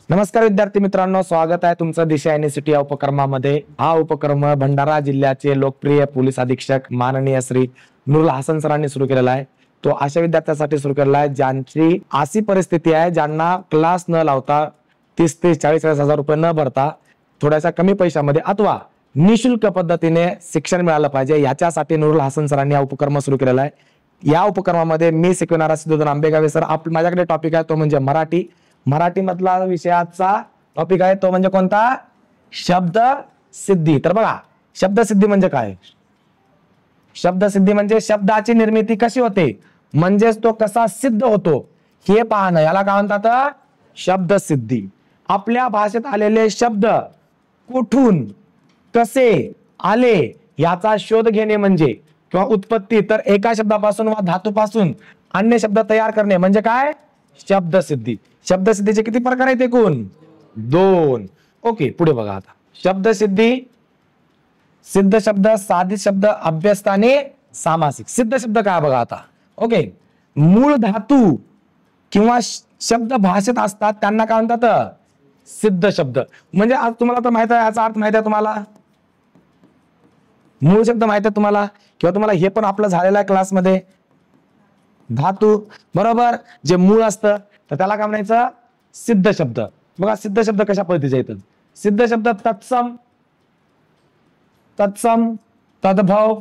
नमस्कार विद्यार्थी मित्रांनो, स्वागत आहे तुमचं दिशा युनिव्हर्सिटी या उपक्रमामध्ये। हा उपक्रम भंडारा जिल्ह्याचे लोकप्रिय पोलीस अधीक्षक माननीय श्री नूरुल हसन सरांनी सुरू केलेला आहे। तो अशा विद्यार्थ्यांसाठी सुरू केलेला आहे ज्यांची अशी परिस्थिती आहे ज्यांना क्लास न लावता 30 ते 40 हजार रुपये न भरता थोड्याशा कमी पैशामध्ये अथवा निशुल्क पद्धतीने शिक्षण मिळालं पाहिजे, याच्यासाठी नूरुल हसन सरांनी हा उपक्रम सुरू केलेला आहे। या उपक्रमामध्ये मी शिकवणारा सिद्धोधन आंबेगावे सर। माझ्याकडे टॉपिक आहे तो म्हणजे मराठी मधला विषयाचा टॉपिक आहे तो म्हणजे कोणता? शब्द सिद्धी। तर बघा, शब्द सिद्धी म्हणजे काय? शब्द सिद्धी म्हणजे शब्दाची निर्मिती कशी होते, म्हणजेच तो कसा सिद्ध होतो हे पाहणं, याला काय म्हणतात? शब्द सिद्धी। आपल्या भाषेत आलेले शब्द कुठून कसे आले याचा शोध घेणे म्हणजे किंवा उत्पत्ती, तर एका शब्दापासून वा धातूपासून अन्य शब्द तयार करणे म्हणजे काय? शब्द सिद्धी। शब्द सिद्धीचे किती प्रकार आहेत? एकूण 2। ओके, पुढे बघा आता। शब्द सिद्धी, सिद्ध शब्द, साधित शब्द, अभ्यस्त आणि सामासिक। सिद्ध शब्द काय बघा आता। ओके, मूळ धातू किंवा शब्द भाषेत असतात त्यांना काय म्हणतात? सिद्ध शब्द। म्हणजे आज तुम्हाला तर माहित आहे, याचा अर्थ माहित आहे तुम्हाला, मूळ शब्द माहित आहे तुम्हाला, किंवा तुम्हाला हे पण आपलं झालेलं आहे क्लासमध्ये। धातू बरोबर, जे मूळ असतं तर त्याला काय म्हणायचं? सिद्ध शब्द। बघा सिद्ध शब्द कशा पद्धतीचे येतात? सिद्ध शब्द तत्सम, तद्भव,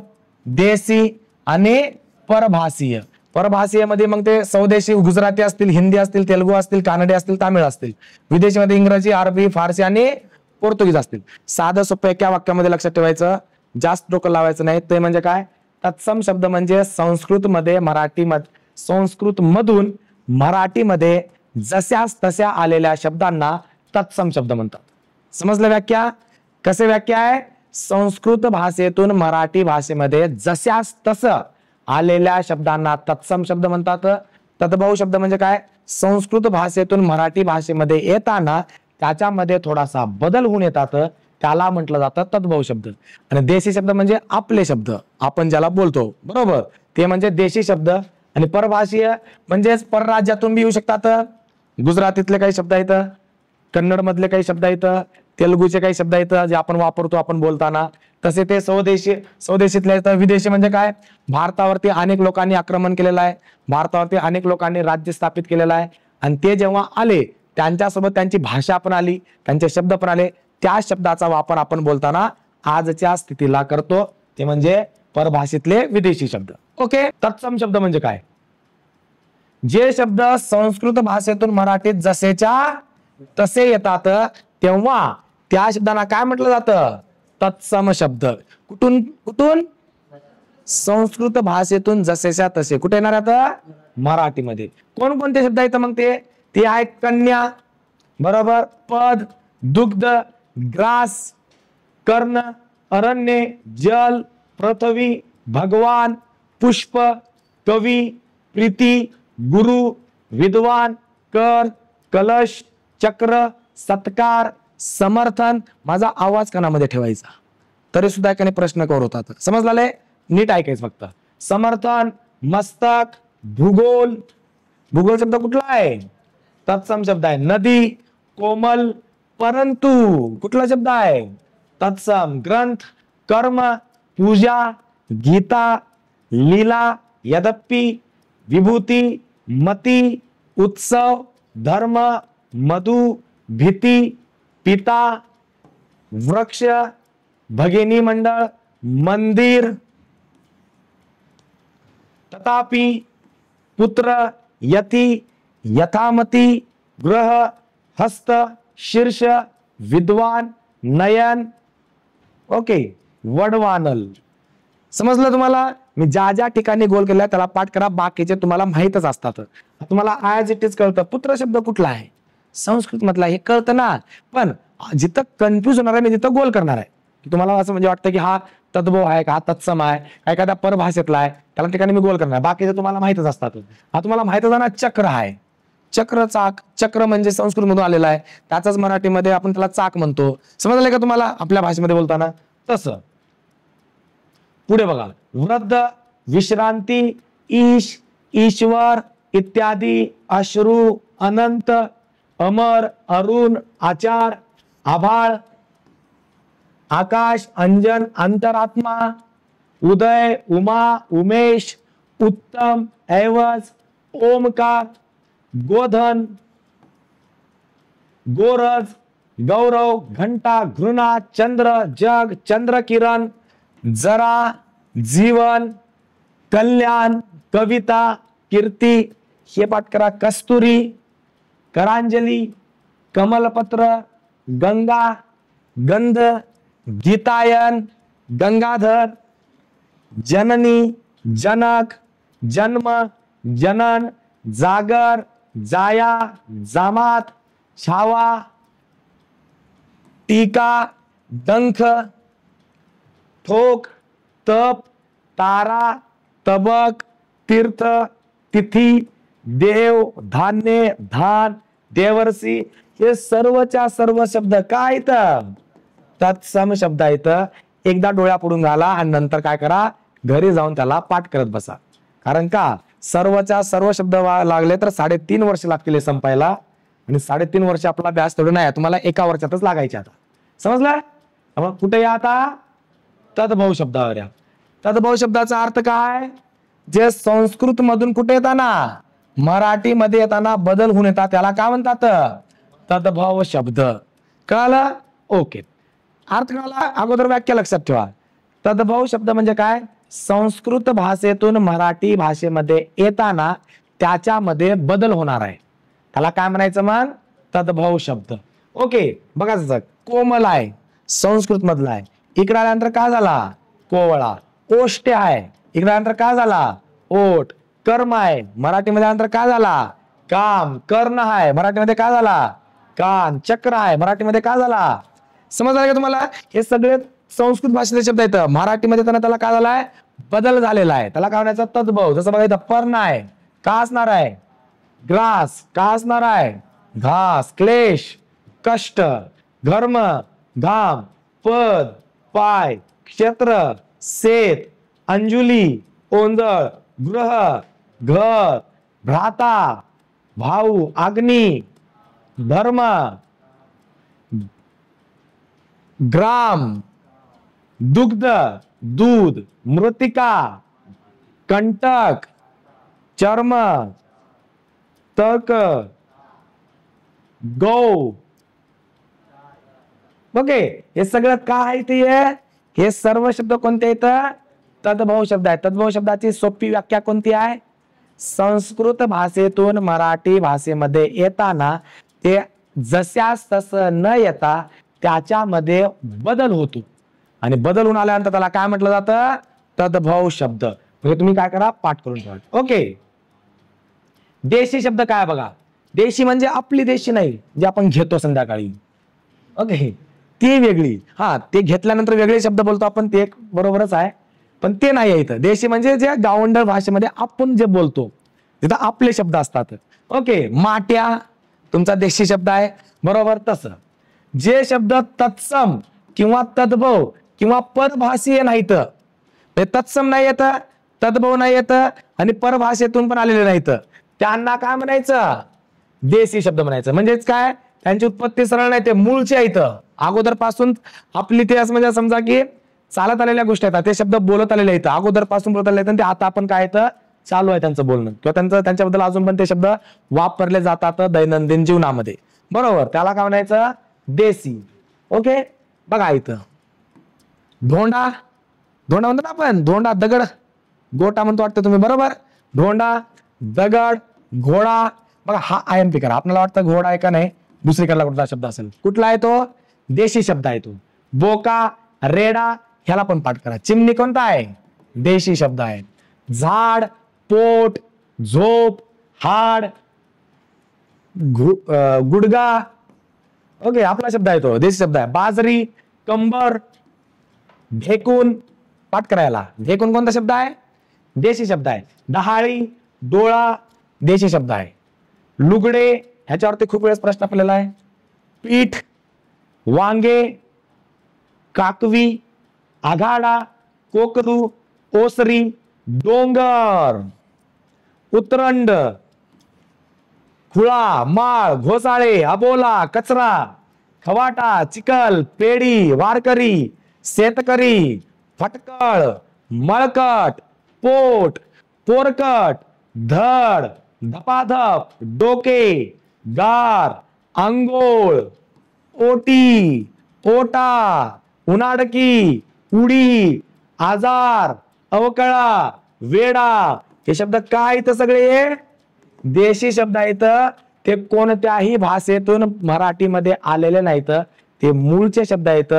देशी आणि परभाषीय। परभाषीय मध्ये मग ते स्वदेशी गुजराती असतील, हिंदी असतील, तेलुगू असतील, कानडी असतील, तामिळ असतील। विदेशी मध्ये इंग्रजी, अरबी, फारसी आणि पोर्तुगीज असतील। साधं सोपं एका वाक्यामध्ये लक्षात ठेवायचं, जास्त डोकं लावायचं नाही। ते म्हणजे काय? तत्सम शब्द म्हणजे संस्कृत मधून मराठीमध्ये जशास तशा आलेल्या शब्दांना तत्सम शब्द म्हणतात। समजलं व्याख्या? कसे व्याख्या आहे? संस्कृत भाषेतून मराठी भाषेमध्ये जशास तसं आलेल्या शब्दांना तत्सम शब्द म्हणतात। तद्भव शब्द म्हणजे काय? संस्कृत भाषेतून मराठी भाषेमध्ये येताना त्याच्यामध्ये थोडासा बदल होऊन येतात, त्याला म्हटलं जातं तद्भव शब्द। आणि देशी शब्द म्हणजे आपले शब्द, आपण ज्याला बोलतो बरोबर, ते म्हणजे देशी शब्द। आणि परभाषीय म्हणजेच परराज्यातून बी येऊ शकतात। गुजरातीतले काही शब्द आहेत, कन्नड मधले काही शब्द आहेत, तेलुगूचे काही शब्द आहेत जे आपण वापरतो आपण बोलताना, तसे ते स्वदेशीतले आहेत। विदेशी म्हणजे काय? भारतावरती अनेक लोकांनी आक्रमण केलेलं आहे, भारतावरती अनेक लोकांनी राज्य स्थापित केलेलं आहे, आणि ते जेव्हा आले त्यांच्यासोबत त्यांची भाषा पण आली, त्यांचे शब्द पण आले, त्या शब्दाचा वापर आपण बोलताना आजच्या स्थितीला करतो, ते म्हणजे परभाषेतले विदेशी शब्द। ओके, तत्सम शब्द म्हणजे काय? जे शब्द संस्कृत भाषेतून मराठीत जसेच्या तसे येतात तेव्हा त्या शब्दांना काय म्हटलं जातं? तत्सम शब्द। कुठून? संस्कृत भाषेतून जसेच्या तसे कुठे येणार आता? मराठीमध्ये। कोणकोणते शब्द आहेत मग ते आहेत? कन्या बरोबर, पद, दुग्ध, ग्रास, कर्ण, अरण्य, जल, पृथ्वी, भगवान, पुष्प, कवी, प्रीती, गुरु, विद्वान, कर, कलश, चक्र, सत्कार, समर्थन। माझा आवाज कानामध्ये ठेवायचा, तरी सुद्धा एकाने प्रश्न कर होतात। समजले? नीट ऐकायचं फक्त। समर्थन, मस्तक, भूगोल। भूगोल शब्द कुठला आहे? तत्सम शब्द आहे। नदी, कोमल, परंतु कुठला शब्द आहे? तत्सम। ग्रंथ, कर्म, पूजा, गीता, लीला, यद्यपि, विभूती, मती, उत्सव, धर्म, मधु, भीती, पिता, वृक्ष, भगिनी मंडळ, मंदिर, तथापि, पुत्र, यती, यथामती, ग्रह, हस्त, शीर्ष, विद्वान, नयन, ओके, वडवानल। समजलं तुम्हाला? मी ज्या ठिकाणी गोल केला त्याला पाठ करा, बाकीचे तुम्हाला माहितच असतात। तुम्हाला ऍज इट इज कळतं। पुत्र शब्द कुठला आहे? संस्कृत मधला, हे कळतं ना, पण जिथं कन्फ्युज होणार आहे मी तिथं गोल करणार आहे, की तुम्हाला असं म्हणजे वाटतं की हा तद्भव आहे का, हा तत्सम आहे, एखाद्या परभाषेतला आहे, त्याला ठिकाणी मी गोल करणार आहे, बाकीचे तुम्हाला माहितच असतात। हा तुम्हाला माहितच आहे ना, चक्र आहे, चक्र, चाक। चक्र म्हणजे संस्कृत मधून आलेला आहे, त्याचाच मराठीमध्ये आपण त्याला चाक म्हणतो। समजलं का तुम्हाला आपल्या भाषेमध्ये बोलताना? तसं पुढे बघा, वृद्ध, विश्रांती, ईश, ईश्वर इत्यादी, अश्रू, अनंत, अमर, अरुण, आचार, आभाळ, आकाश, अंजन, अंतरात्मा, उदय, उमा, उमेश, उत्तम, ऐवज, ओमकार, गोधन, गोरज, गौरव, घंटा, घृणा, चंद्र, जग, चंद्र किरण, जरा, जीवन, कल्याण, कविता, कीर्ती, हे पाठ करा. कस्तुरी, करांजली, कमलपत्र, गंगा, गंध, गीतायन, गंगाधर, जननी, जनक, जन्म, जनन, जागर, जाया, जामात, छावा, टीका, डंख, ठोक, तप, तारा, तबक, तीर्थ, तिथी, देव, धान्य, धान, देवर्षी, हे सर्वच्या सर्व शब्द काय इथं तत्सम शब्द आहेत. एकदा डोळ्या पडून घाला आणि नंतर काय करा, घरी जाऊन त्याला पाठ करत बसा. कारण का सर्वच्या सर्व शब्द लागले तर 3.5 वर्ष लागतील संपायला, आणि 3.5 वर्ष आपला अभ्यास थोडं नाही, तुम्हाला एका वर्षातच लागायचे. आता समजलं? मग कुठे या आता तद्भव शब्दावर या. तद्भव शब्दाचा अर्थ काय, जे संस्कृत मधून कुठे येताना मराठीमध्ये येताना बदल होऊन येतात त्याला काय म्हणतात, तद्भव शब्द. कळलं? ओके. अर्थ कळला? अगोदर व्याख्या लक्षात ठेवा. तद्भव शब्द म्हणजे काय, संस्कृत भाषेतून मराठी भाषेमध्ये येताना त्याच्यामध्ये बदल होणार आहे, त्याला काय म्हणायचं मग, तद्भव शब्द. ओके. बघा जसं कोमल आहे संस्कृत मधला आहे, इकडे आल्यानंतर काय झाला, कोवळा. ओष्ट आहे, इकडे आल्यानंतर काय झाला, ओट. कर्म आहे मराठीमध्ये आल्यानंतर काय झाला, काम. कर्ण आहे मराठीमध्ये काय झाला, कान. चक्र आहे मराठीमध्ये काय झाला. समजलं का तुम्हाला? हे सगळे संस्कृत भाषेचे शब्द आहेत, मराठीमध्ये त्याला काय झालाय, बदल झालेला आहे, त्याला काय म्हणायचं, तद्भव. जसं बघा इथं पर्ण आहे, का असणार आहे, ग्रास. का असणार आहे, घास. क्लेश, कष्ट. घर्म, घाम. पद, पाय. क्षेत्र, शेत. अंजुली, ओंजळ. गृह, घर. भ्राता, भाऊ. अग्नी, धर्म. ग्राम, दुग्ध, दूध. मृतिका, कंटक. चर्म, तर्क. गौ. ओके. हे सगळं काय ते, हे सर्व शब्द कोणते आहेत, तद्भव शब्द आहेत. तद्भव शब्दाची सोपी व्याख्या कोणती आहे, संस्कृत भाषेतून मराठी भाषेमध्ये येताना ते जशास तसं न येता त्याच्यामध्ये बदल होतो, आणि बदल होऊन आल्यानंतर त्याला काय म्हटलं जातं, तद्भव शब्द. म्हणजे तुम्ही काय करा, पाठ करून ठेवा. ओके. देशी शब्द काय बघा, देशी म्हणजे आपली देशी नाही, जे आपण घेतो संध्याकाळी. ओके, ती वेगळी. हा, ते घेतल्यानंतर वेगळे शब्द बोलतो आपण, ते बरोबरच आहे, पण ते नाही आहे इथं. देशी म्हणजे जे गावंढळ भाषेमध्ये आपण जे बोलतो तिथं आपले शब्द असतात. ओके. माट्या तुमचा देशी शब्द आहे, बरोबर. तसं जे शब्द तत्सम किंवा तद्भव किंवा परभाषीय नाहीत, तत्सम नाही येत, तद्भव नाही येत, आणि परभाषेतून पण आलेले नाहीत, त्यांना काय म्हणायचं, देशी शब्द म्हणायचं. म्हणजेच काय, त्यांची उत्पत्ती सरळ नाही, ते मूळचे आहेत, अगोदर पासून आपली ते. म्हणजे समजा की चालत आलेल्या गोष्टी आहेत, ते शब्द बोलत आलेले आहेत, अगोदर पासून बोलत आलेले आहेत, ते आता आपण काय येतं, चालू आहे त्यांचं बोलणं, किंवा त्यांच्याबद्दल अजून पण ते शब्द वापरले जातात दैनंदिन जीवनामध्ये, बरोबर. त्याला काय म्हणायचं, देशी. ओके. बघा इथं धोंडा. धोंडा म्हणतो ना आपण, धोंडा दगड, गोटा म्हणतो वाटतं तुम्ही, बरोबर. धोंडा, दगड, घोडा. बघा हा IMP करा, आपल्याला वाटतं घोडा आहे का नाही, दुसरीकडला कुठला शब्द असेल, कुठला आहे तो, देशी शब्द आहे तो. बोका, रेडा, ह्याला पण पाठ करा. चिमणी कोणता आहे, देशी शब्द आहे. झाड, पोट, झोप, हाड, गुडगा. ओके, आपला शब्द आहे तो, देशी शब्द आहे. बाजरी, कंबर, ढेकून, पाठ करायला. ढेकून कोणता शब्द आहे, देशी शब्द आहे. डहाळी, डोळा, देशी शब्द आहे. लुगडे, ह्याच्यावरती खूप वेळेस प्रश्न पडलेला आहे. पीठ, वांगे, काकवी, आघाडा, कोकरू, ओसरी, डोंगर, उतरंड, खुळा, माळ, घोसाळे, अबोला, कचरा, खवाटा, चिखल, पेडी, वारकरी, शेतकरी, फटकळ, मळकट, पोट, पोरकट, धड, धपाधप, डोके, गार, अंघोळ, ओटी, ओटा, उन्हाडकी, उडी, आजार, अवकळा, वेडा, हे शब्द काय तर सगळे देशी शब्द आहेत. ते कोणत्याही भाषेतून मराठीमध्ये आलेले नाहीत. ते मूळचे शब्द आहेत.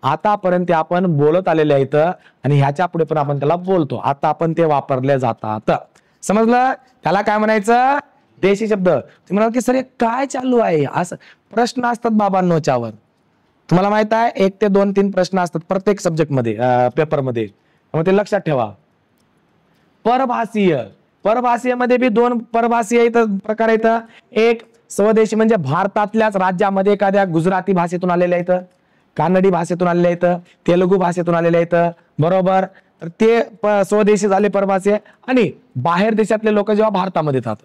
आतापर्यंत आपण बोलत आलेले आहेत आणि ह्याच्या पुढे पण आपण त्याला बोलतो. आता आपण ते वापरले जातात. समजलं? त्याला काय म्हणायचं? देशी शब्द. तुम्ही म्हणाल की सर काय चालू आहे असं प्रश्न असतात बाबांनोच्यावर. तुम्हाला माहित आहे 1 ते 2 3 प्रश्न असतात प्रत्येक सब्जेक्ट मध्ये पेपरमध्ये. मग ते लक्षात ठेवा. परभाषीय, परभाषीय मध्ये बी 2 परभाषीय प्रकार आहेत. एक स्वदेशी म्हणजे भारतातल्याच राज्यामध्ये एखाद्या गुजराती भाषेतून आलेले आहेत, कानडी भाषेतून आलेले आहेत, तेलुगू भाषेतून आलेले आहेत. बरोबर? तर ते स्वदेशी झाले परभाषीय. आणि बाहेर देशातले लोक जेव्हा भारतामध्ये येतात,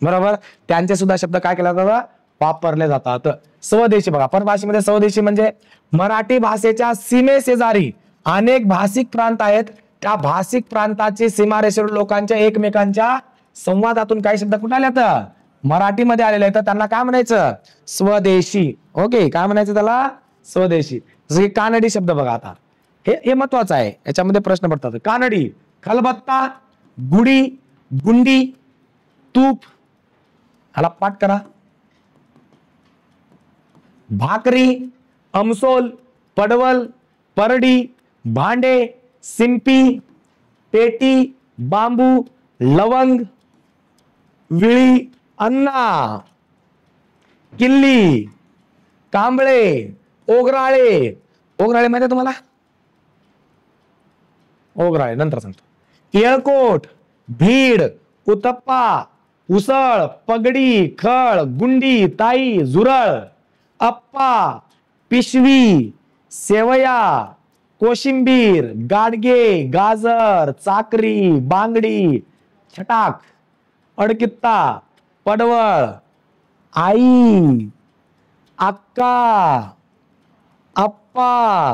बरोबर, त्यांचे सुद्धा शब्द काय केले जातात? वापरले जातात. स्वदेशी बघा, परभाषेमध्ये स्वदेशी म्हणजे मराठी भाषेच्या सीमेशेजारी अनेक भाषिक प्रांत आहेत. त्या भाषिक प्रांताचे सीमारेषेवर लोकांच्या एकमेकांच्या संवादातून काही शब्द कुठे आले तर मराठीमध्ये आलेले आहेत. त्यांना काय म्हणायचं? स्वदेशी. ओके, काय म्हणायचं त्याला? स्वदेशी. जसं की कानडी शब्द बघा. आता हे महत्वाचं आहे, याच्यामध्ये प्रश्न पडतात. कानडी, खलबत्ता, गुडी, गुंडी, तूप, ह्याला पाठ करा. भाकरी, अमसोल, पडवल, परडी, भांडे, सिंपी, पेटी, बांबू, लवंग, विळी, अन्ना, किल्ली, कांबळे, ओगराळे. ओगराळे माहिती आहे तुम्हाला? ओगराळे नंतर सांगतो. येळकोट, भीड, उतप्पा, उसळ, पगडी, खळ, गुंडी, ताई, झुरळ, अप्पा, पिशवी, सेवया, कोशिंबीर, गाडगे, गाजर, चाकरी, बांगडी, छटाक, अडकित्ता, पडवळ, आई, अक्का, अप्पा,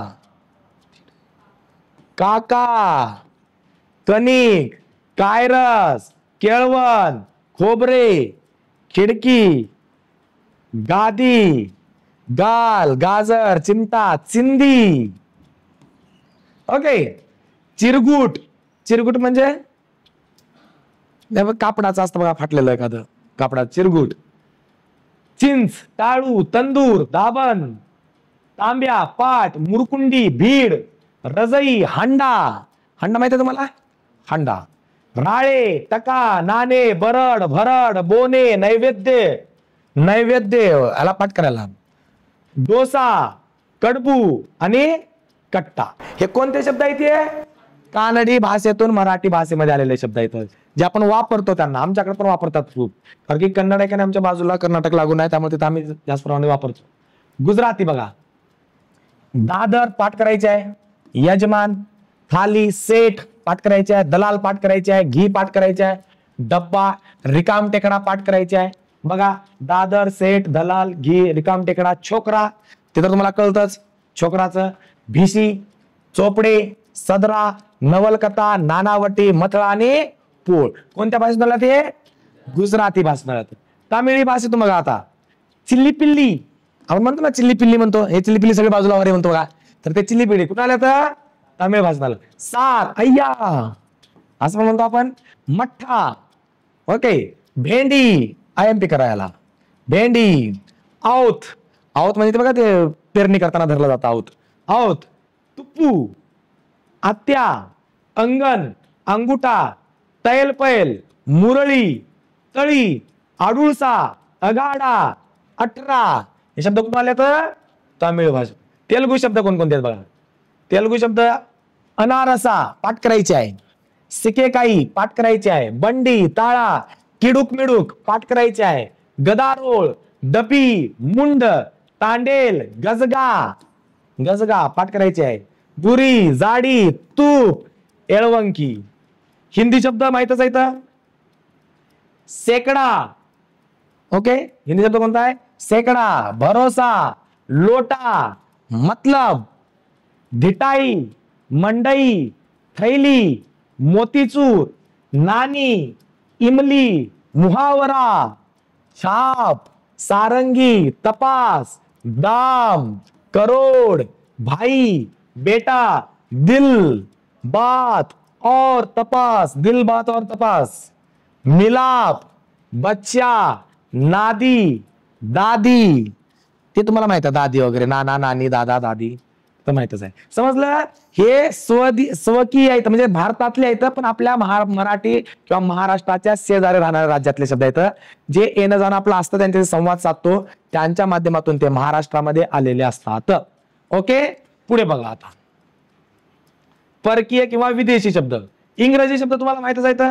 काका, कणिक, कायरस, केळवण, खोबरे, खिडकी, गादी, गाल, गाजर, चिमटा, चिंदी. ओके. चिरगुट, चिरगुट म्हणजे कापडाचं असतं बघा, फाटलेलं एखादं कापडा, चिरगुट. चिंच, टाळू, तंदूर, दाबण, तांब्या, पाट, मुरकुंडी, भीड, रजई, हांडा. हांडा माहिती आहे तुम्हाला? हांडा. राळे, टका, नाणे, बरड, भरड, बोने, नैवेद्य, नैवेद्य याला पाठ करायला. डोसा, कडबू आणि कट्टा. हे कोणते शब्द आहेत? कानडी भाषेतून मराठी भाषेमध्ये आलेले शब्द आहेत, जे आपण वापरतो. त्यांना आमच्याकडे पण वापरतात खूप, कारण की कन्नड आहे का नाही आमच्या बाजूला, कर्नाटक लागून आहे, त्यामुळे तिथे आम्ही जास्त प्रमाणे वापरतो. गुजराती बघा. दादर पाठ करायचे आहे. यजमान, थाली, सेठ पाठ करायचे आहे. दलाल पाठ करायचे आहे. घी पाठ करायचे आहे. डब्बा, रिकाम टेकडा पाठ करायचे आहे. बघा, दादर, सेठ, दलाल, घी, रिकाम टेकडा. छोकरा, ते तर तुम्हाला कळतच, छोकराचं. भिशी, चोपडे, सदरा, नवलकथा, नानावटी, मथळा आणि पोळ. कोणत्या भाषेत आला ते? गुजराती भाषेत आला. तामिळी भाषेतून बघा. आता चिल्ली पिल्ली आपण म्हणतो ना, चिल्ली पिल्ली म्हणतो. हे चिल्ली पिल्ली सगळे बाजूला वगैरे म्हणतो बघा, तर ते चिल्ली पिल्ली कुठं आलं? तर तामिळ भाषेत आलं. सार, अय्या असं पण म्हणतो आपण. मठ्ठा. ओके. भेंडी, IMP करायला. भेंडी. औत, औत म्हणजे बघा ते पेरणी करताना धरलं जातं औत. औत. तुप्पू, आत्या, अंगण, अंगुठा, तैलपैल, मुरळी, तळी, आडुळसा, अगाडा, अठरा. हे शब्द कुठून आले? तर तामिळ भाषा. तेलुगू शब्द कोणकोणते आहेत बघा. तेलुगू शब्द अनारसा पाठ करायचे आहे. सिकेकाई पाठ करायचे आहे. बंडी, ताळा, किडूक मिडूक पाठ करायचे आहे. गदारोळ, डबी, मुंड, तांडेल, गजगा, गजगा पाठ करायचे आहे. बुरी, जाडी, तूप, एळवंकी. हिंदी शब्द माहितच आहेत. सेकडा, ओके, हिंदी शब्द कोणता आहे? सेकडा, भरोसा, लोटा, मतलब, धिटाई, मंडई, थैली, मोतीचूर, नानी, इमली, मुहावरा, छाप, सारंगी, तपास, दाम, करोड़, भाई, बेटा, दिल, बात और तपास, दिल, बात और तपास, मिलाप, बच्चा, नादी, दादी, ते तुम्हाला माहित आहे, दादी वगैरे, नाना, नानी, दादा, दादी तर माहितच आहे. समजलं? हे स्वकीय आहेत, म्हणजे भारतातले आहेत, पण आपल्या मराठी किंवा महाराष्ट्राच्या शेजारी राहणाऱ्या राज्यातले शब्द आहेत, जे येणं जाणं आपलं असतं, त्यांचे संवाद साधतो, त्यांच्या माध्यमातून ते महाराष्ट्रामध्ये आलेले असतात. ओके, पुढे बघा आता. परकीय किंवा विदेशी शब्द. इंग्रजी शब्द तुम्हाला माहितच आहेत,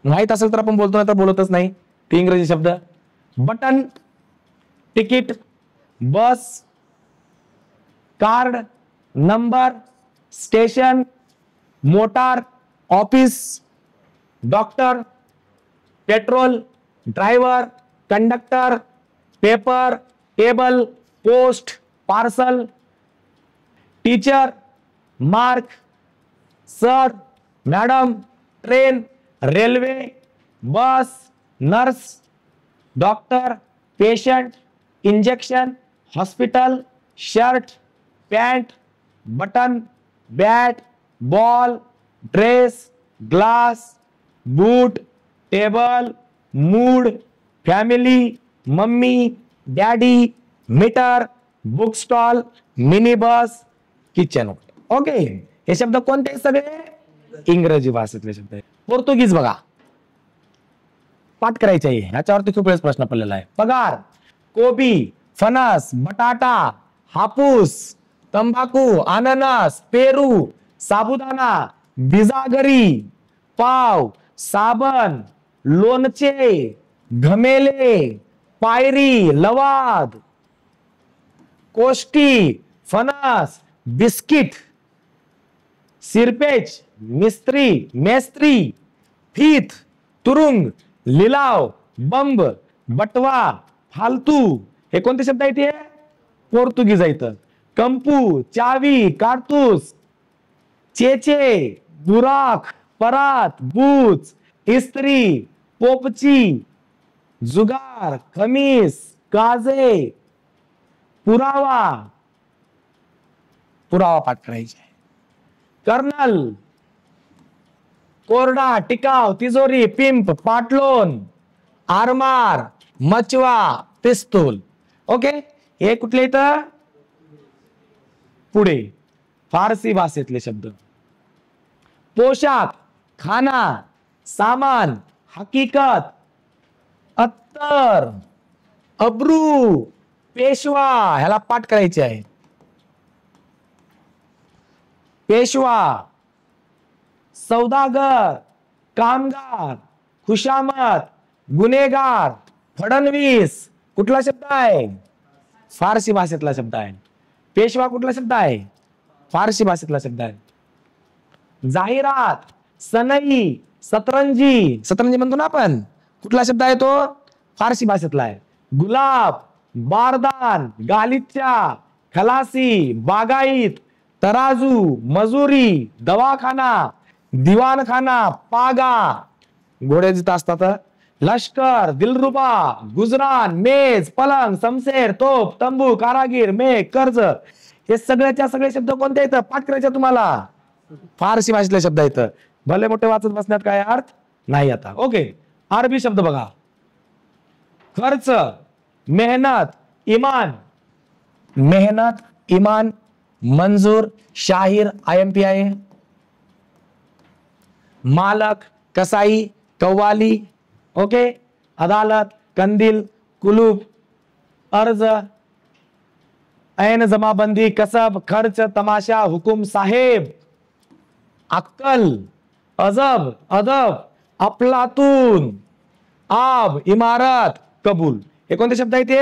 माहित असेल तर आपण बोलतो, नाही तर बोलतच नाही. ते इंग्रजी शब्द: button, ticket, bus, card, number, station, motor, office, doctor, petrol, driver, conductor, paper, table, post, parcel, teacher, mark, sir, madam, train, railway, bus, nurse, doctor, patient, injection, hospital, shirt, pant, button, bat, ball, dress, glass, boot, table, mood, family, mummy, daddy, metre, book stall, mini bus, kitchen. Okay, हे शब्द कोणते सगळे? इंग्रजी भाषेतले शब्द आहे. पोर्तुगीज बघा, पाठ करायचे आहे, ह्याच्यावरती खूप वेळेस प्रश्न पडलेला आहे. पगार, कोबी, फणस, बटाटा, हापूस, तंबाखू, अननस, पेरू, साबुदाणा, बिजागरी, पाव, साबण, लोणचे, घमेले, पायरी, लवाद, कोष्टी, फणस, बिस्किट, सिरपेच, मिस्त्री, मेस्त्री, फीत, तुरुंग, लिलाव, बंब, बटवा, फालतू. हे कोणते शब्द आहेत? हे पोर्तुगीज आहेत. कंपू, चावी, कारतूस, चेचे, बुराक, परात, बूच, इस्त्री, पोपची, जुगार, खमीस, काजे, पुरावा. पुरावा पाठ करायचे. कर्नल, कोरडा, टिकाव, तिजोरी, पिंप, पाटलोन, आरमार, मचवा, पिस्तूल. ओके, हे कुठले इथं? पुढे फारसी भाषेतले शब्द: पोशाख, खाना, सामान, हकीकत, अत्तर, अब्रू, पेशवा. ह्याला पाठ करायचे आहे. पेशवा, सौदागर, कामगार, खुशामत, गुन्हेगार, फडणवीस. कुठला शब्द आहे? फारसी भाषेतला शब्द आहे. पेशवा कुठला शब्द आहे? फारसी भाषेतला शब्द आहे. जाहिरात, सनई, सतरंजी. सतरंजी म्हणतो ना आपण, कुठला शब्द आहे तो? फारसी भाषेतला आहे. गुलाब, बारदान, गालिचा, खलासी, बागाईत, तराजू, मजुरी, दवाखाना, दिवाणखाना, पागा. घोडे जिथं असतात. लष्कर, दिलरुबा, गुजरान, मेज, पलंग, समशेर, तोप, तंबू, कारागीर, मेघ, कर्ज. हे सगळ्याच्या सगळे शब्द कोणते आहेत? पाठ करायचे तुम्हाला. फारसी भाषेतले शब्द आहेत. भले मोठे वाचत बसण्यात काय अर्थ नाही आता. ओके, अरबी शब्द बघा: खर्च, मेहनत, इमान. मेहनत, इमान, मंजूर, शाहीर, IMP आहे. मालक, कसाई, कव्वाली. ओके, अदालत, कंदील, कुलूप, अर्ज, ऐन जमाबंदी, कसब, खर्च, तमाशा, हुकुम, साहेब, अक्कल, अजब, अदब, अफलातून, आब, इमारत, कबूल. हे कोणते शब्द आहेत? ते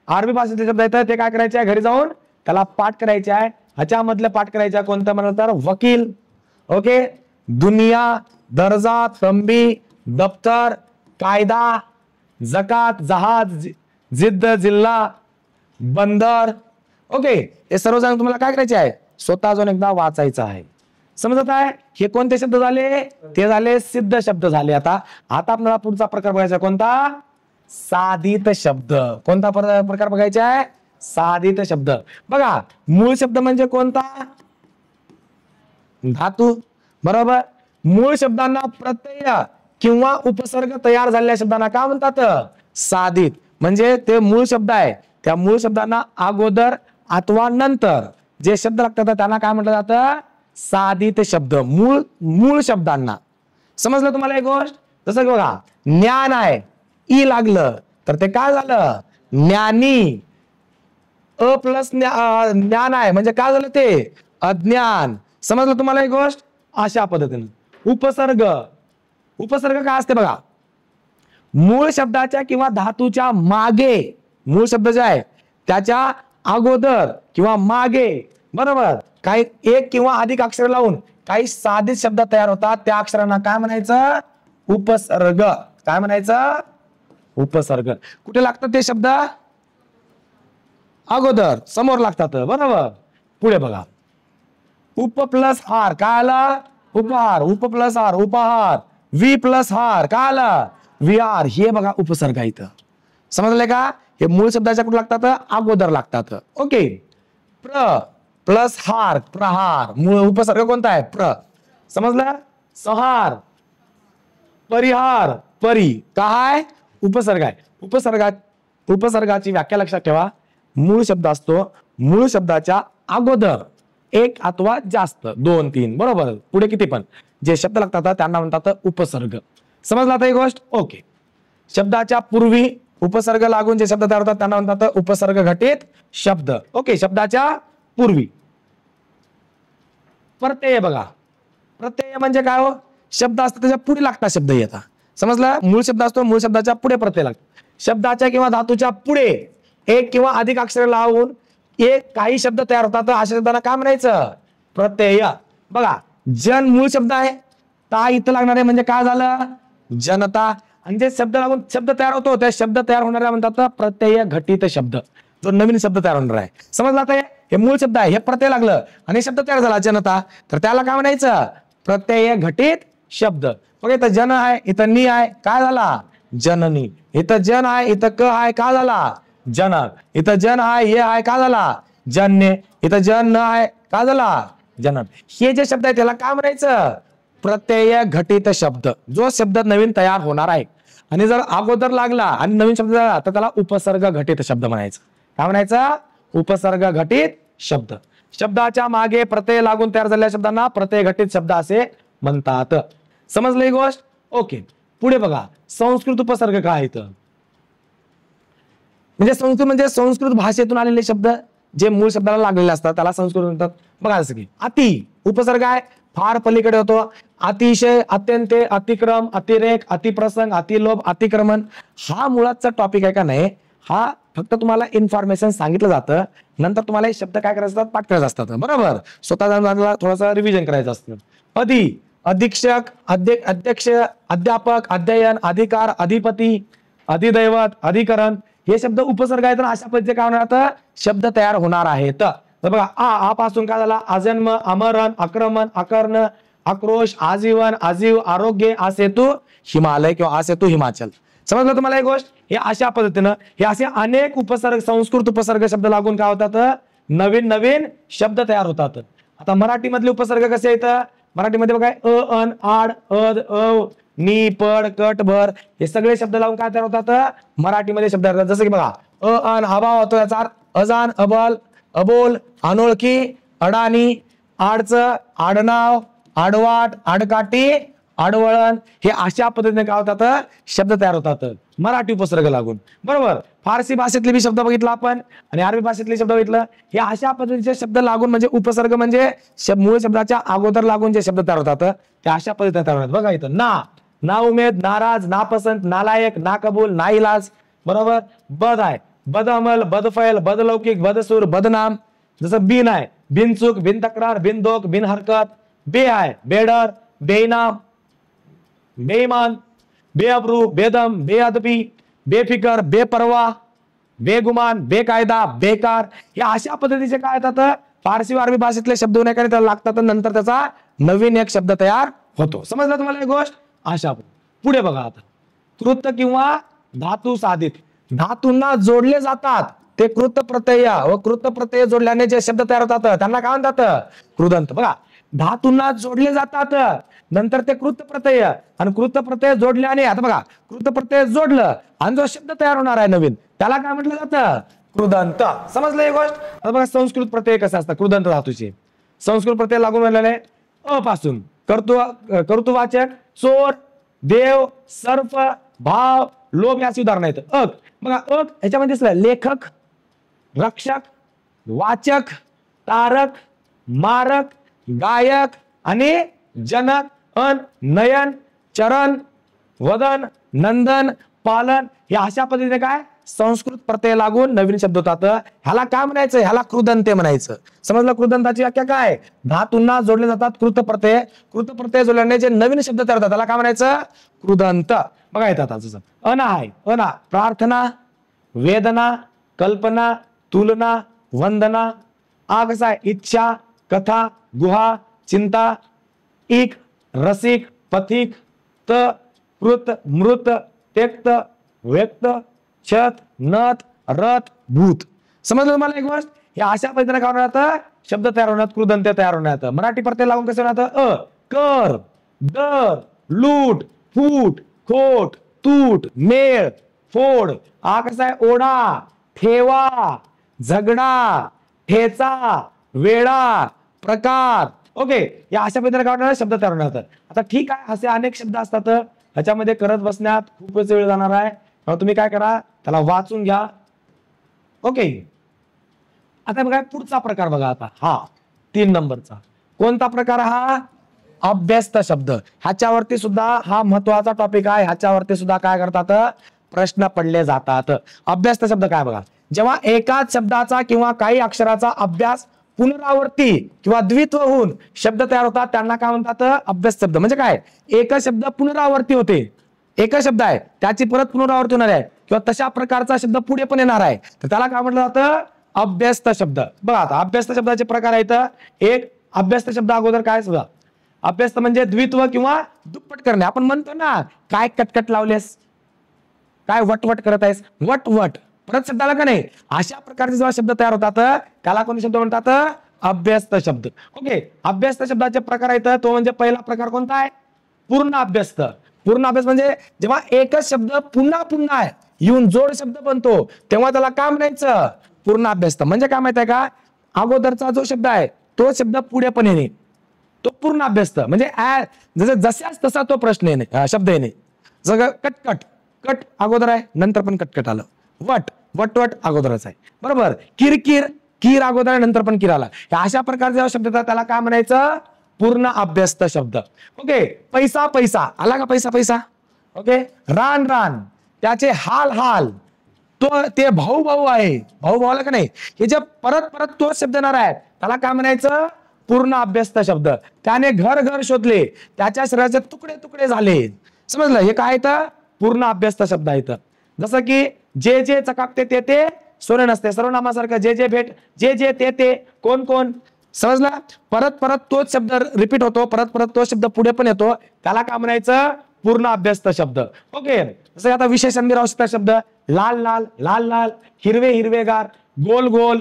अरबी भाषेतले शब्द आहेत. ते काय करायचे आहे? घरी जाऊन त्याला पाठ करायचे आहे. ह्याच्यामधले पाठ करायचे कोणतं म्हणलं तर वकील. ओके, दुनिया, दर्जा, तंबी, दफ्तर, कायदा, जकात, जहाज, जिद्द, जिल्हा, बंदर. ओके, हे सर्वजण तुम्हाला काय करायचे आहे, स्वतः जाऊन एकदा वाचायचं आहे. समजत आहे. हे कोणते शब्द झाले, ते झाले सिद्ध शब्द झाले. आता आपल्याला पुढचा प्रकार बघायचा कोणता, साधित शब्द. कोणता प्रकार बघायचा आहे, साधित शब्द. बघा, मूळ शब्द म्हणजे कोणता, धातू, बरोबर. मूळ शब्दांना प्रत्यय किंवा उपसर्ग तयार झालेल्या शब्दांना काय म्हणतात, साधित. म्हणजे ते मूळ शब्द आहे, त्या मूळ शब्दांना अगोदर अथवा नंतर जे शब्द लागतात त्यांना काय म्हटलं जातं, साधित शब्द. मूळ शब्दांना. समजलं तुम्हाला एक गोष्ट. जसं की बघा, ज्ञान आहे, ई लागलं तर ते काय झालं, ज्ञानी. अ प्लस ज्ञान आहे म्हणजे काय झालं, ते अज्ञान. समजलं तुम्हाला एक गोष्ट. अशा पद्धतीने उपसर्ग. उपसर्ग काय असते बघा, मूळ शब्दाच्या किंवा धातूच्या मागे, मूळ शब्द जे आहे त्याच्या अगोदर किंवा मागे, बरोबर, काही एक किंवा अधिक अक्षर लावून काही साधित शब्द तयार होतात. त्या अक्षरांना काय म्हणायचं, उपसर्ग. काय म्हणायचं, उपसर्ग. कुठे लागतात ते शब्द, अगोदर, समोर लागतात, बरोबर. पुढे बघा, उप प्लस हार, काय आला, उपहार. उप प्लस हार, उपहार. वी प्लस हार, काय आला, विहार. हे बघा उपसर्ग इथं. समजले का. हे मूळ शब्दाच्या कुठे लागतात, अगोदर लागतात. ओके. प्र प्लस हार, प्रहार. मूळ उपसर्ग कोणता आहे, प्र. समजलं. संहार, परिहार, परी. काय, उपसर्ग आहे. उपसर्गाची व्याख्या लक्षात ठेवा. मूळ शब्द असतो, मूळ शब्दाच्या अगोदर एक अथवा जास्त, 2 3, बरोबर, पुढे किती पण जे शब्द लागतात त्यांना म्हणतात उपसर्ग. समजला आता ही गोष्ट. ओके. शब्दाच्या पूर्वी उपसर्ग लागून जे शब्द तयार होतात त्यांना म्हणतात उपसर्ग घटित शब्द. ओके. शब्दाच्या पूर्वी प्रत्यय. बघा, प्रत्यय म्हणजे काय हो, शब्द असतो त्याच्या पुढे लागतात शब्द येतात. समजलं. मूळ शब्द असतो, मूळ शब्दाच्या पुढे प्रत्यय लागतो. शब्दाच्या किंवा धातूच्या पुढे एक किंवा अधिक अक्षर लावून एक काही शब्द तयार होतात, अशा शब्दांना काय म्हणायचं, प्रत्यय. बघा, जन मूळ शब्द आहे, ता इथं लागणार आहे म्हणजे काय झालं, जनता. आणि जे शब्द लागून शब्द तयार होतो त्या शब्द तयार होणाऱ्या म्हणतात प्रत्यय घटित शब्द. जो नवीन शब्द तयार होणार आहे. समजला. आता हे मूळ शब्द आहे, हे प्रत्यय लागलं आणि शब्द तयार झाला जनता, तर त्याला काय म्हणायचं, प्रत्यय घटित शब्द. बघा, इथं जन आहे, इथं नी आहे, काय झाला, जननी. इथं जन आहे, इथं क आहे, काय झाला, जनक. इथं जन आहे, हे आहे, काय झाला, जन्य. इथं जन न आहे, काय झाला, जनक. हे जे शब्द आहे त्याला काय म्हणायचं, प्रत्यय घटित शब्द. जो शब्द नवीन तयार होणार आहे आणि जर अगोदर लागला आणि नवीन शब्द झाला तर त्याला उपसर्ग घटित शब्द म्हणायचं. काय म्हणायचं, उपसर्ग घटित शब्द. शब्दाच्या मागे प्रत्यय लागून तयार झालेल्या शब्दांना प्रत्यय घटित शब्द असे म्हणतात. समजलं ही गोष्ट. ओके. पुढे बघा, संस्कृत उपसर्ग काय आहे. म्हणजे संस्कृत भाषेतून आलेले शब्द जे मूळ शब्दाला लागलेले असतात त्याला संस्कृत म्हणतात. बघा, जसं की अति उपसर्ग आहे, फार पलीकडे होतो. अतिशय, अत्यंते, अतिक्रम, अतिरेक, अतिप्रसंग, अतिलोभ, अतिक्रमण. हा मुळातचा टॉपिक आहे का नाही, हा फक्त तुम्हाला इन्फॉर्मेशन सांगितलं जातं. नंतर तुम्हाला हे शब्द काय करायचे असतात, पाठ करायचे असतात, बरोबर. स्वतः थोडंसं रिव्हिजन करायचं असतं. अधि, अधीक्षक, अध्यक्ष, अध्यापक, अध्ययन, अधिकार, अधिपती, अधिदैवत, अधिकरण. हे शब्द उपसर्ग आहेत. अशा पद्धतीचे काय होणार, शब्द तयार होणार आहेत. तर बघा, आ पासून काय झाला, अजन्म, अमरण, आक्रमण, अकर्ण, आक्रोश, आजीवन, आजीव, आरोग्य, आसेतू, हिमालय किंवा आसेतू, हिमाचल. समजलं तुम्हाला एक गोष्ट. हे अशा पद्धतीनं हे असे अनेक उपसर्ग, संस्कृत उपसर्ग शब्द लागून काय होतात, नवीन नवीन शब्द तयार होतात. आता मराठी मधले उपसर्ग कसे आहेत, मराठीमध्ये बघा, अ, अन, आड, अद, अव, नी, पड, कट, भर. हे सगळे शब्द लावून काय तयार होतात, मराठीमध्ये शब्द तयार होतात. जसं की बघा, अ, अन, अभाव होतो, याचा अजान, अबल, अबोल, अनोळखी, अडाणी, आडच, आडनाव, आडवाट, आडकाठी, आडवळण. हे अशा पद्धतीने काय होतात, शब्द तयार होतात मराठी उपसर्ग लागून, बरोबर. फारसी भाषेतले बी शब्द बघितला आपण आणि अरबी भाषेतले शब्द बघितलं. हे अशा पद्धतीचे शब्द लागून म्हणजे उपसर्ग म्हणजे मूळ शब्दाच्या अगोदर लागून जे शब्द तयार होतात ते अशा पद्धतीने तयार होतात. बघा, इथं ना उमेद, नाराज, नापसंत, नालायक, नाकबूल, नाईलाज, बरोबर. बद आहे, बदअमल, बदफैल, बदलौकिक, बदसूर, बदनाम. जसं बिन आहे, बिनचूक, बिन तक्रार, बिन दोक, बिन हरकत. बे आहे, बेडर, बेईनाम, बेईमान, बेअब्रू, बेदम, बेअदबी, बेफिकर, बेपरवा, बेगुमान, बेकायदा, बेकार, हे अशा पद्धतीचे काय येतात फारसी व अरबी भाषेतले शब्द होण्याकडे त्याला लागतात, नंतर त्याचा नवीन एक शब्द तयार होतो. समजलं तुम्हाला एक गोष्ट? अशा पुढे बघा आता, कृत किंवा धातू साधित, धातूंना जोडले जातात ते कृत प्रत्यय व कृत प्रत्यय जोडल्याने जे शब्द तयार होतात त्यांना काय म्हणतात? कृदंत. बघा, धातूंना जोडले जातात नंतर ते कृत प्रत्यय, आणि कृत प्रत्यय जोडल्याने, आता बघा कृत प्रत्यय जोडलं आणि जो शब्द तयार होणार आहे नवीन त्याला काय म्हटलं जातं? कृदंत. समजलं ही गोष्ट? आता बघा संस्कृत प्रत्यय कसा असतात कृदंत धातूचे. संस्कृत प्रत्यय लागू झालेले अ पासून कर्तृवाचक चोर, देव, सर्प, भाव, लोभ याची उदाहरणं आहेत. अक बघा, अक ह्याच्यामध्ये दिसलं लेखक, रक्षक, वाचक, तारक, मारक, गायक आणि जनक, अन, नयन, चरण, वदन, नंदन, पालन, हे अशा पद्धतीने काय संस्कृत प्रत्यय लागून नवीन शब्द होतात. ह्याला काय म्हणायचं? ह्याला कृदंते म्हणायचं. समजलं? कृदंताची व्याख्या काय? धातूंना जोडले जातात कृत प्रत्यय, कृत प्रत्यय जोडल्याने जे नवीन शब्द तयार होतात त्याला काय म्हणायचं? कृदंत. बघा येतात आता अना आहे, अना प्रार्थना, वेदना, कल्पना, तुलना, वंदना. आ कसा आहे? इच्छा, कथा, गुहा, चिंता, इक, रसिक, पथिक, त, कृत, मृत, त्यक्त, व्यक्त, छत, नथ, रथ, भूत. समजलं तुम्हाला एक गोष्ट? हे अशा पद्धतीने काय होणार? शब्द तयार होणार, कृदंत तयार होणार. मराठी प्रत्यय लागून कसे होणार? अ, कर, दर, लूट, फूट, खोट, तूट, मेळ, फोड. हा कसा आहे? ओढा, ठेवा, झगडा, ठेचा, वेळा, प्रकार. ओके, या अशा पद्धतीने काय होणार? शब्द तयार होणार. आता ठीक आहे, असे अनेक शब्द असतात, ह्याच्यामध्ये करत बसण्यात खूपच वेळ जाणार आहे. तुम्ही काय करा, त्याला वाचून घ्या. ओके, आता बघा पुढचा प्रकार बघा. आता हा 3 नंबरचा कोणता प्रकार? हा अभ्यस्त शब्द. ह्याच्यावरती सुद्धा हा महत्वाचा टॉपिक आहे. ह्याच्यावरती सुद्धा काय करतात? प्रश्न पडले जातात. अभ्यस्त शब्द काय? बघा, जेव्हा एकाच शब्दाचा किंवा काही अक्षराचा अभ्यास पुनरावृत्ती किंवा द्वित्व होऊन शब्द तयार होतात त्यांना काय म्हणतात? अभ्यस्त शब्द. म्हणजे काय? एकच शब्द पुनरावृत्ती होते, एकच शब्द आहे त्याची परत पुनरावृत्ती होणार आहे किंवा तशा प्रकारचा शब्द पुढे पण येणार आहे तर त्याला काय म्हटलं जातं? अभ्यस्त शब्द. बघा आता अभ्यस्त शब्दाचे प्रकार आहेत. एक अभ्यस्त शब्द अगोदर काय सुद्धा अभ्यस्त म्हणजे द्वित्व किंवा दुप्पट करणे. आपण म्हणतो ना, काय कटकट लावलेस, काय वटवट करत आहेस, वटवट परत शब्दाला का नाही, अशा प्रकारचे जेव्हा शब्द तयार होतात त्याला कोणते शब्द म्हणतात? अभ्यस्त शब्द. ओके, अभ्यस्त शब्दाचे प्रकार आहेत. तो म्हणजे पहिला प्रकार कोणता आहे? पूर्ण अभ्यस्त. पूर्ण अभ्यास म्हणजे जेव्हा एकच शब्द पुन्हा पुन्हा येऊन जोड शब्द बनतो तेव्हा त्याला काय म्हणायचं? पूर्ण अभ्यस्त. म्हणजे काय माहिती आहे का? अगोदरचा जो शब्द आहे तो शब्द पुढे पण येणे, तो पूर्ण अभ्यस्त. म्हणजे जशाच तसा तो प्रश्न येणे, शब्द येणे. जसं कटकट, कट अगोदर आहे नंतर पण कटकट आलं. वट, वटवट अगोदरच आहे, बरोबर. किरकिर, कीर अगोदर आहे नंतर पण किर आला. अशा प्रकारचे जेव्हा शब्द येतात त्याला काय म्हणायचं? पूर्ण अभ्यस्त शब्द. ओके, पैसा, पैसा आला का? पैसा, पैसा. ओके, रान, रान त्याचे हाल, हाल तो ते भाऊ, भाऊ आहे, भाऊ भाऊ आला का नाही. हे जे परत परत तो शब्द येणार आहे त्याला काय म्हणायचं? पूर्ण अभ्यस्त शब्द. त्याने घर घर शोधले, त्याच्या शरीराचे तुकडे तुकडे झाले. समजलं? हे काय येतं? पूर्ण अभ्यस्त शब्द आहेत. जसं की जे जे चकाकते ते ते सोने नसते, सर्वनामासारखं जे जे भेट, जे जे ते ते कोण कोण. समजला? परत परत तोच शब्द रिपीट होतो, परत परत तो शब्द पुढे पण येतो, त्याला काय म्हणायचं? पूर्ण अभ्यस्त शब्द. ओके, जसं आता विशेषण निरावश्यकता शब्द लाल लाल, लाल लाल, हिरवे हिरवेगार, गोल गोल,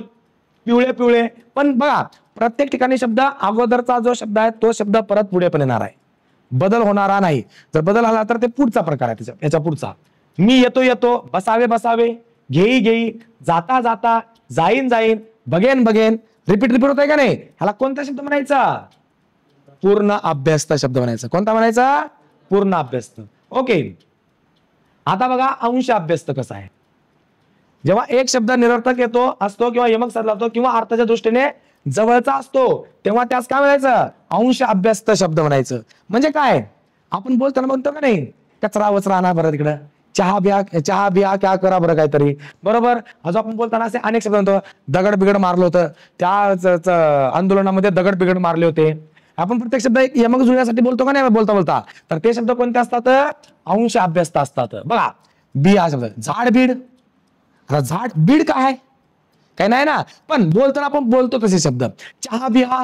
पिवळे पिवळे. पण बघा प्रत्येक ठिकाणी शब्द अगोदरचा जो शब्द आहे तो शब्द परत पुढे पण येणार आहे, बदल होणारा नाही. जर बदल आला तर ते पुढचा प्रकार आहे याच्या पुढचा. मी येतो येतो, बसावे बसावे, घेई घेई, जाता जाता, जाईन जाईन, बघेन बघेन. रिपीट रिपीट होत आहे का नाही? ह्याला कोणता शब्द म्हणायचा? पूर्ण अभ्यस्त शब्द म्हणायचा. कोणता म्हणायचा? पूर्ण अभ्यस्त. ओके, आता बघा अंश अभ्यस्त कसा आहे. जेव्हा एक शब्द निरर्थक येतो असतो किंवा यमक साधला होतो किंवा अर्थाच्या दृष्टीने जवळचा असतो तेव्हा त्यास काय म्हणायचं? अंश अभ्यस्त शब्द म्हणायचं. म्हणजे काय? आपण बोलताना म्हणतो का नाही, कचरा वचरा आणा बरं तिकडं, चहा बिया क्या करा बरं काहीतरी, बरोबर. अजून आपण बोलताना असे अनेक शब्द म्हणतो. दगड बिगड मारलं होतं, त्या आंदोलनामध्ये दगड बिगड मारले होते. आपण प्रत्येक शब्द एक यमक जुळण्यासाठी बोलतो का नाही बोलता बोलता, तर ते शब्द कोणते असतात? अंश अभ्यस्त असतात. बघा बी हा शब्द. झाड बीड, आता झाड बीड काय काही नाही ना, पण बोलताना आपण बोलतो तसे शब्द. चहा बिहा,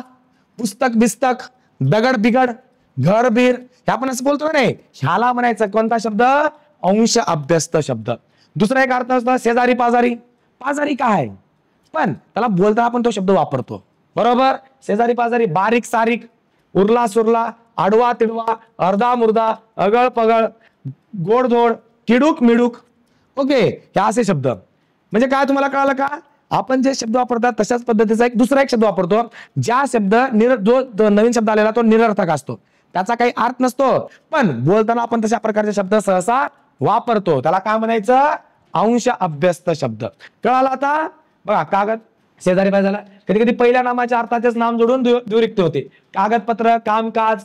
पुस्तक बिस्तक, दगड बिगड, घर बीर, हे आपण असं बोलतो नाही. ह्याला म्हणायचं कोणता शब्द? अंश अभ्यस्त शब्द. दुसरा एक अर्थ असतो शेजारी पाजारी. पाजारी काय पण त्याला बोलताना आपण तो शब्द वापरतो, बरोबर. शेजारी पाजारी, बारीक सारीक, उरला सुरला, आडवा तिडवा, अर्धा मुर्दा, अगळ पगळ, गोडधोड, किडूक मिडूक. ओके, हे असे शब्द. म्हणजे काय तुम्हाला कळालं का? आपण जे शब्द वापरतात तशाच पद्धतीचा दुसरा एक शब्द वापरतो. ज्या शब्द जो नवीन शब्द आलेला तो निरर्थक असतो, त्याचा काही अर्थ नसतो, पण बोलताना आपण तशा प्रकारचे शब्द सहसा वापरतो. त्याला काय म्हणायचं? अंश अभ्यस्त शब्द. कळाला आता? बघा, कागद, शेजारी पाजारी, कधी कधी पहिल्या नामाच्या अर्थाचेच नाम जोडून द्विरुक्ती होते. कागदपत्र, कामकाज,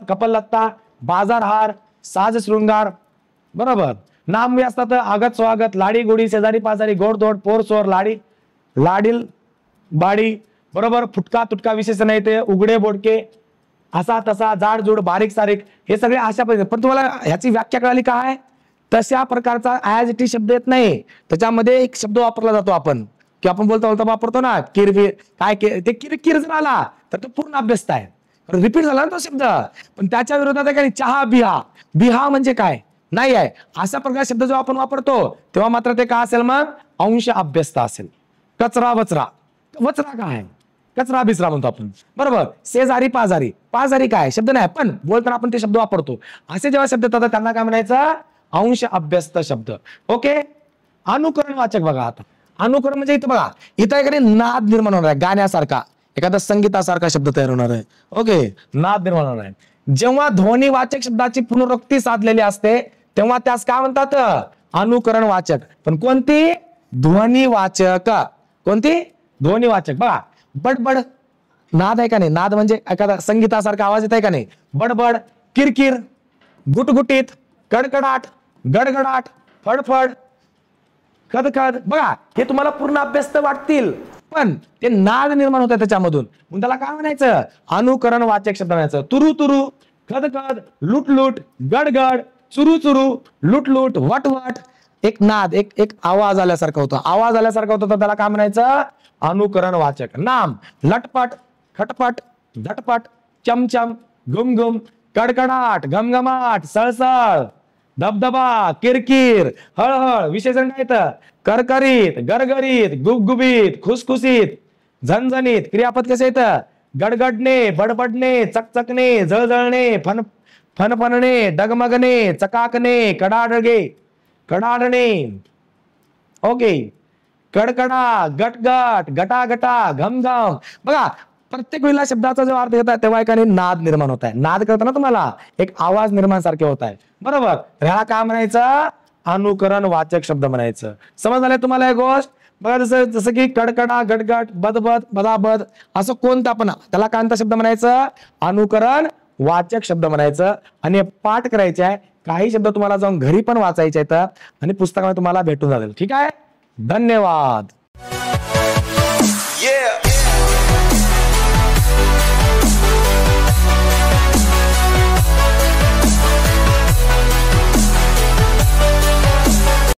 कपलत्ता, बाजारहार, साज शृंगार, बरोबर. नाम असतात आगत स्वागत, लाडी गोडी, शेजारी पाजारी, गोडधोड, पोर सोर, लाडील बाडी, बरोबर. फुटका तुटका विशेषण आहे ते, उघडे बोडके, असा तसा, जाड जूड, बारीक सारीक, हे सगळे अशा पद्धतीने. पण तुम्हाला ह्याची व्याख्या कळाली काय? तशा प्रकारचा ऍज इट इज शब्द येत नाही, त्याच्यामध्ये एक शब्द वापरला जातो आपण, की आपण बोलता बोलता वापरतो ना, किरकिर. काय ते किरकिर जर आला तर तो पूर्ण अभ्यस्त आहे, रिपीट झाला ना तो शब्द. पण त्याच्या विरोधात आहे का चहा बिहा. बिहा म्हणजे काय नाही आहे, अशा प्रकारचा शब्द जेव्हा आपण वापरतो तेव्हा मात्र ते काय असेल? मग अंश अभ्यस्त असेल. कचरा वचरा, वचरा काय? कचरा बिचरा म्हणतो आपण, बरोबर. शेजारी पाजारी, पाजारी काय शब्द नाही, पण बोलताना आपण ते शब्द वापरतो. असे जेव्हा शब्द येतात त्यांना काय म्हणायचं? अंश अभ्यस्त शब्द. ओके. अनुकरण वाचक बघा आता. अनुकरण म्हणजे इथं बघा, इथं एखादी नाद निर्माण होणार आहे, गाण्यासारखा, एखादा संगीतासारखा शब्द तयार होणार आहे. ओके, नाद निर्माण होणार आहे. जेव्हा ध्वनिवाचक शब्दाची पुनरुक्ती साधलेली असते तेव्हा त्यास काय म्हणतात? अनुकरण वाचक. पण कोणती? ध्वनिवाचक. कोणती? ध्वनिवाचक. बघा, बडबड, नाद आहे का नाही? नाद म्हणजे एखादा संगीतासारखा आवाज येत आहे का नाही? बडबड, किरकिर, गुटगुटीत, कडकडाट, गडगडाट, फडफड, खदखद. बघा, हे तुम्हाला पूर्ण अभ्यस्त वाटतील, पण ते नाद निर्माण होत आहे त्याच्यामधून. मग त्याला काय म्हणायचं? अनुकरण वाचक शब्द म्हणायचं. तुरु तुरु, खदखद, लुटलुट, गडगड, चुरू चुरू, लुटलुट, वटवट, एक नाद, एक आवाज आल्यासारखा होता, आवाज आल्यासारखा होता, तर त्याला काय म्हणायचं? अनुकरण वाचक. नाम, लटपट, खटपट, झटपट, चमचम, घुमघुम, कडकडाट, घमघमाट, सळसळ, धबधबा, किरकिर, हळहळ. विशेषण काय येतं? करकरीत, गरगरीत, गुबगुबीत, खुसखुसीत, झणझणीत. क्रियापद कसे येतं? गडगडणे, बडबडणे, चकचकणे, जळजळणे, फनफनणे, डगमगणे, चकाकणे, कडाडणे. ओके. कडकडा, गटगट, गटागटा, घमघम. बघा, प्रत्येक वेळेला शब्दाचा जो अर्थ येत आहे तेव्हा एकाने नाद निर्माण होत आहे. नाद करताना तुम्हाला एक आवाज निर्माण सारखे होत आहे, बरोबर. ह्याला काय म्हणायचं? अनुकरण वाचक शब्द म्हणायचं. समज झालं तुम्हाला एक गोष्ट? बघा, जसं की कडकडा, गटगट, बदबद, बदाबद, असं कोणता पण त्याला कांता शब्द म्हणायचं? अनुकरण वाचक शब्द म्हणायचं. आणि पाठ करायचे आहे. काही शब्द तुम्हाला जाऊन घरी पण वाचायचे आहेत आणि पुस्तकामध्ये तुम्हाला भेटून जातील. ठीक आहे. धन्यवाद.